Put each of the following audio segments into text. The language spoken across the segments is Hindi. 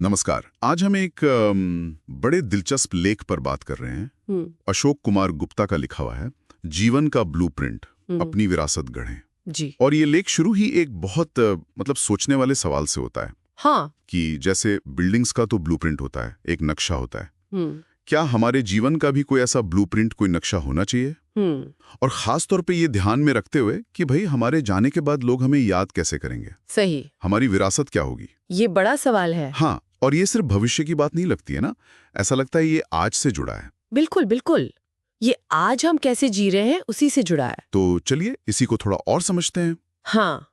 नमस्कार। आज हम एक बड़े दिलचस्प लेख पर बात कर रहे हैं। अशोक कुमार गुप्ता का लिखा हुआ है, जीवन का ब्लूप्रिंट, अपनी विरासत गढ़ें। जी। और ये लेख शुरू ही एक बहुत सोचने वाले सवाल से होता है। हाँ। कि जैसे बिल्डिंग्स का तो ब्लूप्रिंट होता है, एक नक्शा होता है। हम्म। क्या हमारे जीवन का भी कोई ऐसा ब्लूप्रिंट, कोई नक्शा होना चाहिए? और खास तौर पे ये ध्यान में रखते हुए कि भाई हमारे जाने के बाद लोग हमें याद कैसे करेंगे? सही। हमारी विरासत क्या होगी? ये बड़ा सवाल है। हाँ, और ये सिर्फ भविष्य की बात नहीं लगती है ना, ऐसा लगता है ये आज से जुड़ा है। बिल्कुल बिल्कुल, ये आज हम कैसे जी रहे हैं उसी से जुड़ा है। तो चलिए इसी को थोड़ा और समझते हैं। हाँ,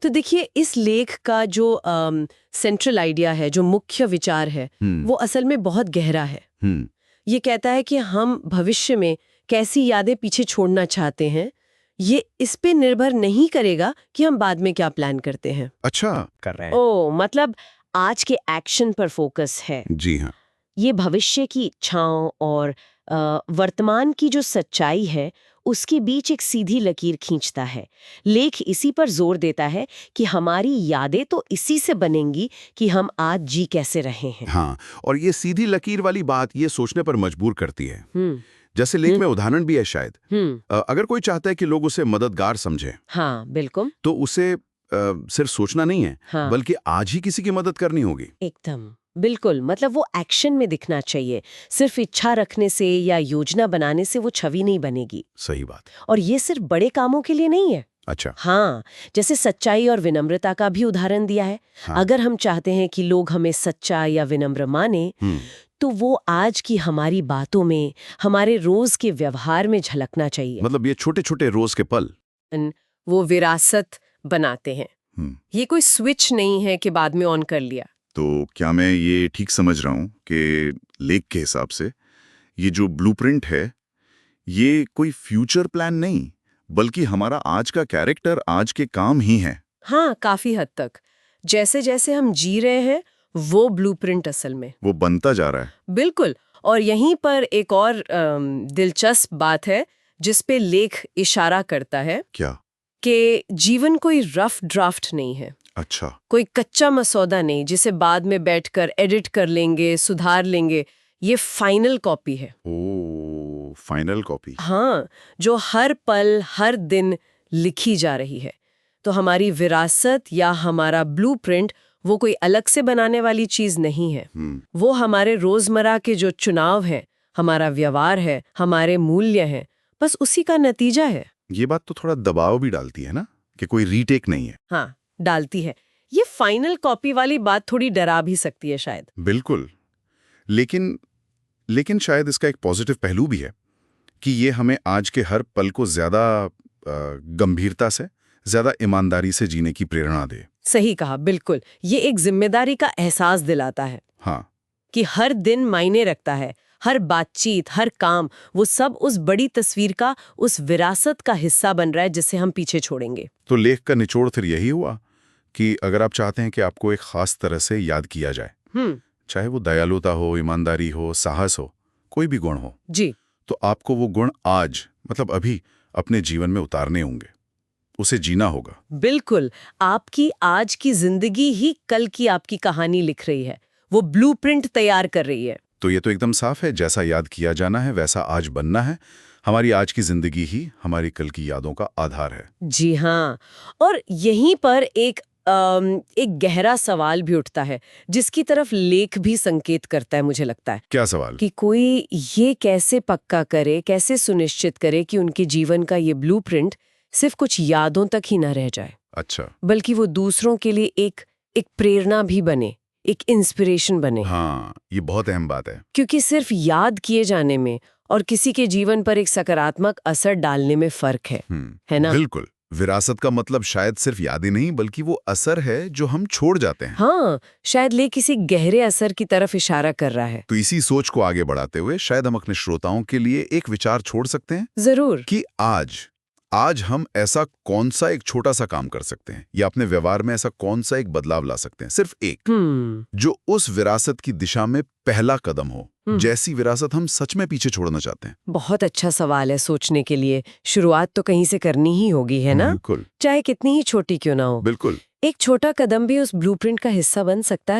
तो देखिए, इस लेख का जो सेंट्रल आइडिया है, जो मुख्य विचार है, वो असल में बहुत गहरा है। ये कहता है कि हम भविष्य में कैसी यादें पीछे छोड़ना चाहते हैं, ये इस पे निर्भर नहीं करेगा कि हम बाद में क्या प्लान करते हैं। अच्छा, कर रहे हैं। ओ, मतलब आज के एक्शन पर फोकस है। जी हाँ। ये भविष्य की इच्छाओं और वर्तमान की जो सच्चाई है उसके बीच एक सीधी लकीर खींचता है। लेख इसी पर जोर देता है कि हमारी यादें तो इसी से बनेंगी कि हम आज जी कैसे रहे हैं। हाँ, और ये सीधी लकीर वाली बात ये सोचने पर मजबूर करती है। जैसे लेख में उदाहरण भी है शायद। अगर कोई चाहता है कि लोग उसे मददगार समझें, हाँ बिल्कुल, तो उसे सिर्फ सोचना नहीं है, हाँ, बल्कि आज ही किसी की मदद करनी होगी। एकदम बिल्कुल, मतलब वो एक्शन में दिखना चाहिए। सिर्फ इच्छा रखने से या योजना बनाने से वो छवि नहीं बनेगी। सही बात। और ये सिर्फ बड़े कामों के लिए नहीं है। अच्छा। हाँ, जैसे सच्चाई और विनम्रता का भी उदाहरण दिया है। हाँ। अगर हम चाहते हैं कि लोग हमें सच्चा या विनम्र माने, तो वो आज की हमारी बातों में, हमारे रोज के व्यवहार में झलकना चाहिए। मतलब ये छोटे छोटे रोज के पल वो विरासत बनाते हैं। ये कोई स्विच नहीं है कि बाद में ऑन कर लिया। तो क्या मैं ये ठीक समझ रहा हूँ कि लेख के हिसाब से ये जो ब्लूप्रिंट है ये कोई फ्यूचर प्लान नहीं, बल्कि हमारा आज का कैरेक्टर, आज के काम ही है? हाँ, काफी हद तक। जैसे जैसे हम जी रहे हैं वो ब्लूप्रिंट असल में वो बनता जा रहा है। बिल्कुल। और यहीं पर एक और दिलचस्प बात है जिस पे लेख इशारा करता है। क्या? कि जीवन कोई रफ ड्राफ्ट नहीं है। अच्छा। कोई कच्चा मसौदा नहीं जिसे बाद में बैठकर एडिट कर लेंगे, सुधार लेंगे। ये फाइनल कॉपी है। ओ, फाइनल कॉपी। हाँ, जो हर पल, हर दिन लिखी जा रही है। तो हमारी विरासत या हमारा ब्लूप्रिंट वो कोई अलग से बनाने वाली चीज नहीं है। वो हमारे रोजमर्रा के जो चुनाव हैं, हमारा व्यवहार है, हमारे मूल्य हैं, बस उसी का नतीजा है। ये बात तो थोड़ा दबाव भी डालती है ना, कि कोई रीटेक नहीं है। हाँ, डालती है। ये फाइनल कॉपी वाली बात थोड़ी डरा भी सकती है शायद। बिल्कुल। लेकिन शायद इसका एक पॉजिटिव पहलू भी है कि ये हमें आज के हर पल को ज्यादा गंभीरता से, ज्यादा ईमानदारी से जीने की प्रेरणा दे। सही कहा, बिल्कुल। ये एक जिम्मेदारी का एहसास दिलाता है। हाँ। कि हर दिन मायने रखता है, हर बातचीत, हर काम, वो सब उस बड़ी तस्वीर का, उस विरासत का हिस्सा बन रहा है जिसे हम पीछे छोड़ेंगे। तो लेख का निचोड़ फिर यही हुआ कि अगर आप चाहते हैं कि आपको एक खास तरह से याद किया जाए, चाहे वो दयालुता हो, ईमानदारी हो, साहस हो, कोई भी गुण हो जी, तो आपको वो गुण आज, मतलब अभी, अपने जीवन में उतारने होंगे, उसे जीना होगा। बिल्कुल। आपकी आज की जिंदगी ही कल की आपकी कहानी लिख रही है, वो ब्लूप्रिंट तैयार कर रही है। तो ये तो एकदम साफ है, जैसा याद किया जाना है वैसा आज बनना है। हमारी आज की जिंदगी ही हमारी कल की यादों का आधार है। जी हाँ, और यहीं पर एक गहरा सवाल भी उठता है जिसकी तरफ लेख भी संकेत करता है, मुझे लगता है। क्या सवाल? कि कोई ये कैसे पक्का करे, कैसे सुनिश्चित करे कि उनके जीवन का ये ब्लूप्रिंट सिर्फ कुछ यादों तक ही न रह जाए। अच्छा। बल्कि वो दूसरों के लिए एक प्रेरणा भी बने, एक इंस्पिरेशन बने। हाँ, ये बहुत अहम बात है। क्योंकि सिर्फ याद किए जाने में और किसी के जीवन पर एक सकारात्मक असर डालने में फर्क है ना? बिल्कुल। विरासत का मतलब शायद सिर्फ यादें नहीं, बल्कि वो असर है जो हम छोड़ जाते हैं। हाँ, शायद ले किसी गहरे असर की तरफ इशारा कर रहा है। तो इसी सोच को आगे बढ़ाते हुए शायद हम अपने श्रोताओं के लिए एक विचार छोड़ सकते हैं। जरूर। कि आज हम ऐसा कौन सा एक छोटा सा काम कर सकते हैं, या अपने व्यवहार में ऐसा कौन सा एक बदलाव ला सकते हैं, सिर्फ एक, जो उस विरासत की दिशा में पहला कदम हो, जैसी विरासत हम सच में पीछे छोड़ना चाहते हैं। बहुत अच्छा सवाल है सोचने के लिए। शुरुआत तो कहीं से करनी ही होगी, है ना? बिल्कुल। चाहे कितनी ही छोटी क्यों ना हो। बिल्कुल। एक छोटा कदम भी उस ब्लूप्रिंट का हिस्सा बन सकता है।